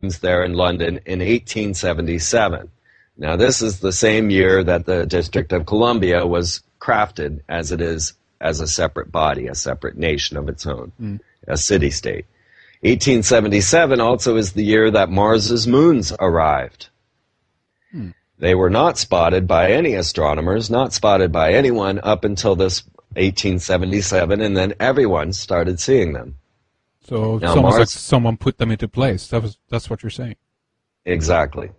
there in London in 1877. Now, this is the same year that the District of Columbia was crafted as it is as a separate body, a separate nation of its own, a city-state. 1877 also is the year that Mars's moons arrived. They were not spotted by any astronomers, not spotted by anyone up until this 1877, and then everyone started seeing them. So now someone put them into place. That's what you're saying. Exactly.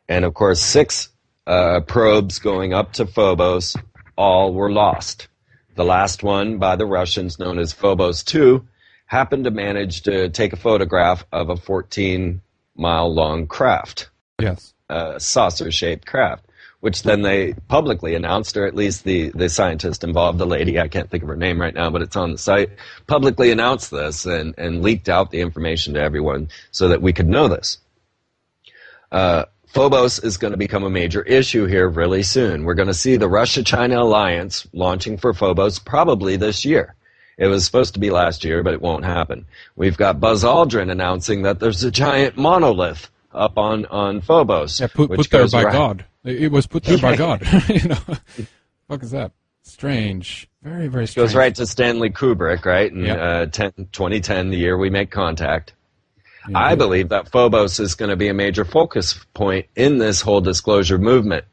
And of course, 6 probes going up to Phobos, all were lost. The last one by the Russians, known as Phobos 2, happened to manage to take a photograph of a 14-mile-long craft. Yes. A saucer-shaped craft, which then they publicly announced, or at least the scientist involved, the lady, I can't think of her name right now, but it's on the site, publicly announced this and leaked out the information to everyone so that we could know this. Phobos is going to become a major issue here really soon. We're going to see the Russia-China alliance launching for Phobos probably this year. It was supposed to be last year, but it won't happen. We've got Buzz Aldrin announcing that there's a giant monolith up on Phobos. Yeah, put there by God. It was put there by God. Fuck is that? Strange. Very, very strange. Goes right to Stanley Kubrick, right? In 2010, the year we make contact. Mm-hmm. I believe that Phobos is going to be a major focus point in this whole disclosure movement.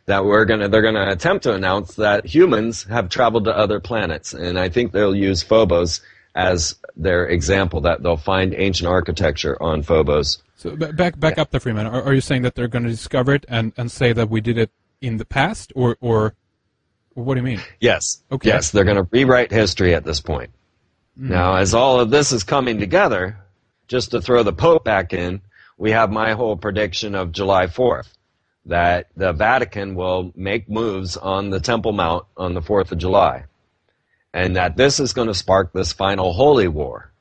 That they're going to attempt to announce that humans have traveled to other planets, and I think they'll use Phobos as their example. That they'll find ancient architecture on Phobos. So back up there, Freeman. Are you saying that they're going to discover it and say that we did it in the past, or what do you mean? Yes. Okay. Yes, they're going to rewrite history at this point. Now, as all of this is coming together, just to throw the Pope back in, we have my whole prediction of July 4th, that the Vatican will make moves on the Temple Mount on the 4th of July, and that this is going to spark this final holy war.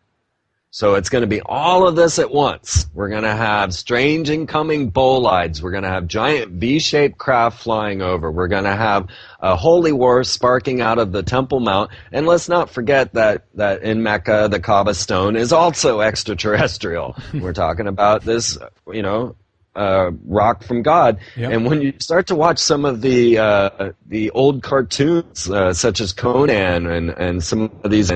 So it's going to be all of this at once. We're going to have strange incoming bolides. We're going to have giant V-shaped craft flying over. We're going to have a holy war sparking out of the Temple Mount. And let's not forget that in Mecca, the Kaaba stone is also extraterrestrial. We're talking about this, rock from God. Yep. And when you start to watch some of the old cartoons, such as Conan and some of these,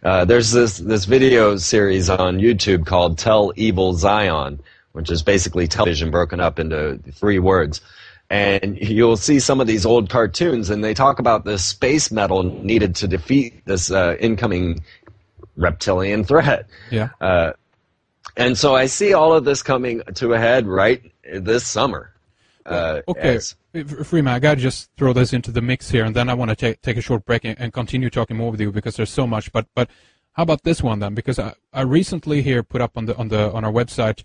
there's this video series on YouTube called Tell Evil Zion, which is basically television broken up into 3 words. And you'll see some of these old cartoons, and they talk about the space metal needed to defeat this incoming reptilian threat. Yeah. And so I see all of this coming to a head right this summer. Okay, Freeman, I got to just throw this into the mix here, and then I want to take a short break and continue talking more with you because there's so much. But how about this one then? Because I recently here put up on our website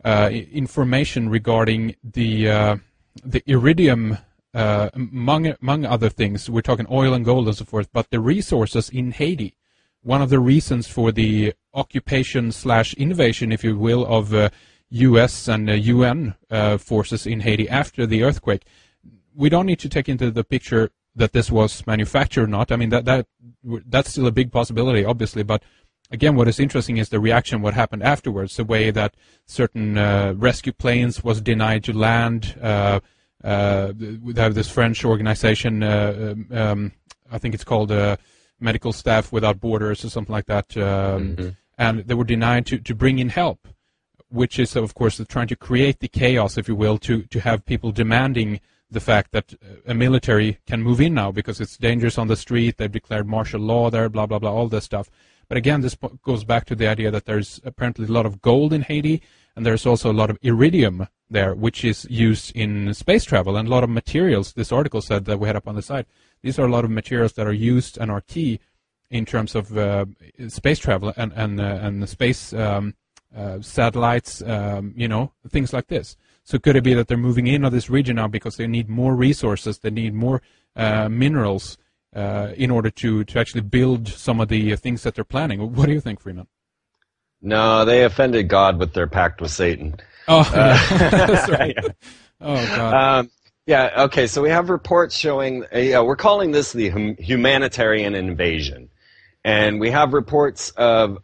information regarding the iridium, among other things. We're talking oil and gold and so forth, but the resources in Haiti. One of the reasons for the occupation/invasion, if you will, of U.S. and UN forces in Haiti after the earthquake, we don't need to take into the picture that this was manufactured or not. I mean, that's still a big possibility, obviously. But again, what is interesting is the reaction, what happened afterwards, the way that certain rescue planes was denied to land. We have this French organization, I think it's called Medical Staff Without Borders or something like that, and they were denied to bring in help, which is, of course, trying to create the chaos, if you will, to have people demanding the fact that a military can move in now because it's dangerous on the street. They've declared martial law there, blah, blah, blah, all this stuff. But again, this goes back to the idea that there's apparently a lot of gold in Haiti, and there's also a lot of iridium there, which is used in space travel, and a lot of materials. This article said that we had up on the site. These are a lot of materials that are used and are key in terms of space travel and space satellites, things like this. So could it be that they're moving in on this region now because they need more resources, they need more minerals in order to actually build some of the things that they're planning? What do you think, Freeman? No, they offended God with their pact with Satan. Oh, that's right. Oh, God. Yeah, okay, so we have reports showing, we're calling this the humanitarian invasion. And we have reports of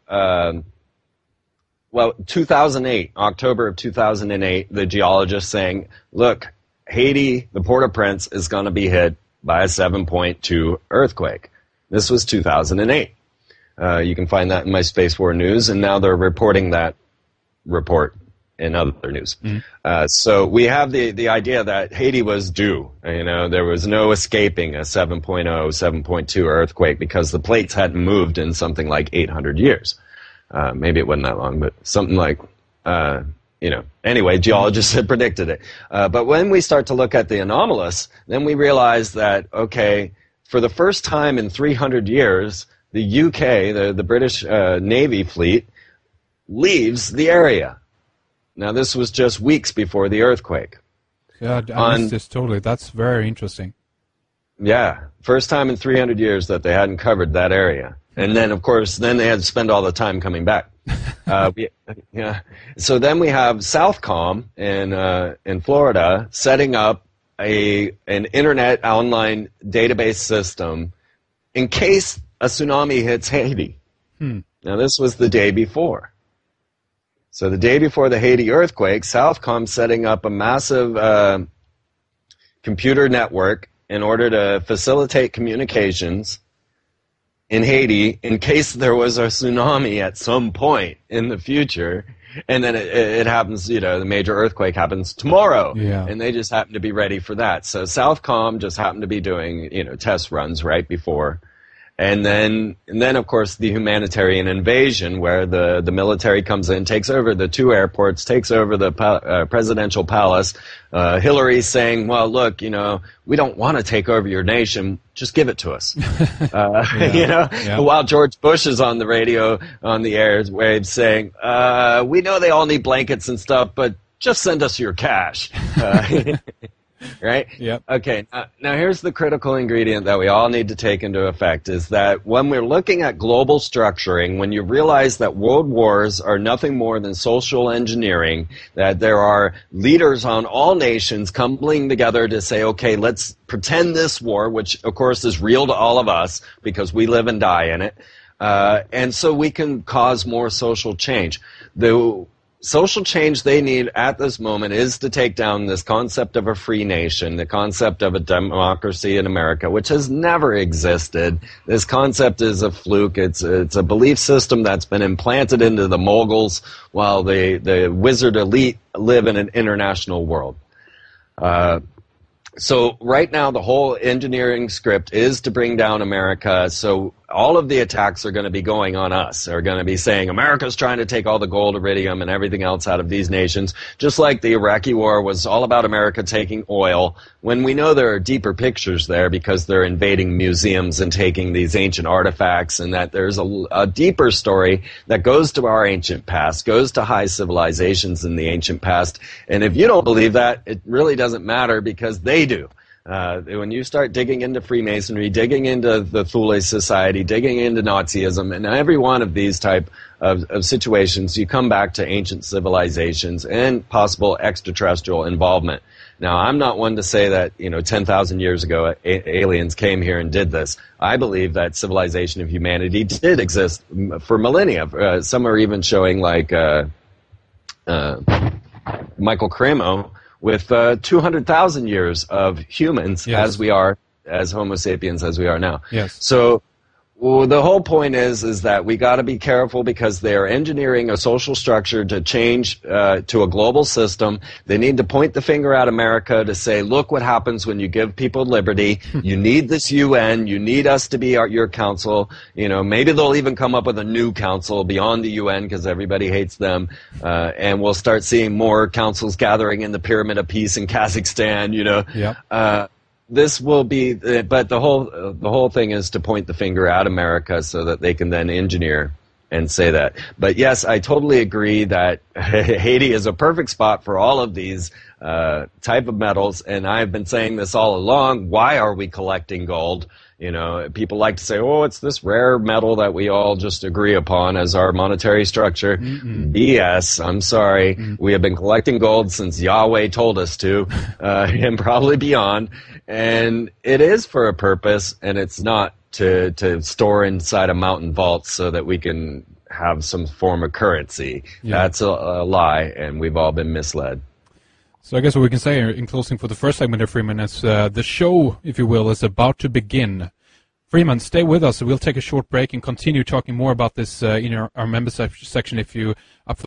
well, 2008, October of 2008, the geologists saying, look, Haiti, the Port-au-Prince, is going to be hit by a 7.2 earthquake. This was 2008. You can find that in my Space War news, and now they're reporting that report in other news. So we have the idea that Haiti was due. There was no escaping a 7.0, 7.2 earthquake because the plates hadn't moved in something like 800 years. Maybe it wasn't that long, but something like, anyway, geologists had predicted it. But when we start to look at the anomalous, then we realize that, okay, for the first time in 300 years, the UK, the British Navy fleet, leaves the area. Now, this was just weeks before the earthquake. Yeah, I missed this totally. That's very interesting. Yeah, first time in 300 years that they hadn't covered that area. And then, of course, then they had to spend all the time coming back. Yeah. So then we have Southcom in Florida setting up an internet online database system in case a tsunami hits Haiti. Now, this was the day before. So the day before the Haiti earthquake, Southcom setting up a massive computer network in order to facilitate communications in Haiti in case there was a tsunami at some point in the future. And then it happens, the major earthquake happens tomorrow. Yeah. And they just happen to be ready for that. So Southcom just happened to be doing, test runs right before. And then, of course, the humanitarian invasion where the military comes in, takes over the two airports, takes over the presidential palace. Hillary's saying, well, look, we don't want to take over your nation. Just give it to us. While George Bush is on the radio, on the airwaves saying, we know they all need blankets and stuff, but just send us your cash. Right? Yep. Okay, now here's the critical ingredient that we all need to take into effect is that when we're looking at global structuring, when you realize that world wars are nothing more than social engineering, that there are leaders on all nations coming together to say, okay, let's pretend this war, which of course is real to all of us because we live and die in it, and so we can cause more social change. The social change they need at this moment is to take down this concept of a free nation, the concept of a democracy in America, which has never existed. This concept is a fluke. It's a belief system that's been implanted into the moguls while the wizard elite live in an international world. So right now the whole engineering script is to bring down America. So all of the attacks are going to be going on us. Are going to be saying America's trying to take all the gold, iridium, and everything else out of these nations, just like the Iraqi war was all about America taking oil, when we know there are deeper pictures there because they're invading museums and taking these ancient artifacts, and that there's a deeper story that goes to our ancient past, goes to high civilizations in the ancient past. And if you don't believe that, it really doesn't matter because they do. When you start digging into Freemasonry, digging into the Thule Society, digging into Nazism, and every one of these type of situations, you come back to ancient civilizations and possible extraterrestrial involvement. Now, I'm not one to say that, 10,000 years ago, aliens came here and did this. I believe that civilization of humanity did exist for millennia. Some are even showing, like Michael Cremo, with 200,000 years of humans as we are, as Homo sapiens as we are now. Yes. So the whole point is that we got to be careful because they are engineering a social structure to change to a global system. They need to point the finger at America to say, look what happens when you give people liberty. You need this UN. You need us to be your council. Maybe they'll even come up with a new council beyond the UN because everybody hates them. And we'll start seeing more councils gathering in the Pyramid of Peace in Kazakhstan, Yep. This will be, but the whole thing is to point the finger at America so that they can then engineer and say that. But yes, I totally agree that Haiti is a perfect spot for all of these type of metals, and I've been saying this all along. Why are we collecting gold? People like to say, oh, it's this rare metal that we all just agree upon as our monetary structure. BS, I'm sorry. We have been collecting gold since Yahweh told us to, and probably beyond. And it is for a purpose, and it's not to store inside a mountain vault so that we can have some form of currency. Yeah. That's a lie, and we've all been misled. So I guess what we can say in closing for the first segment of Freeman is the show, if you will, is about to begin. Freeman, stay with us. We'll take a short break and continue talking more about this in our member section if you up for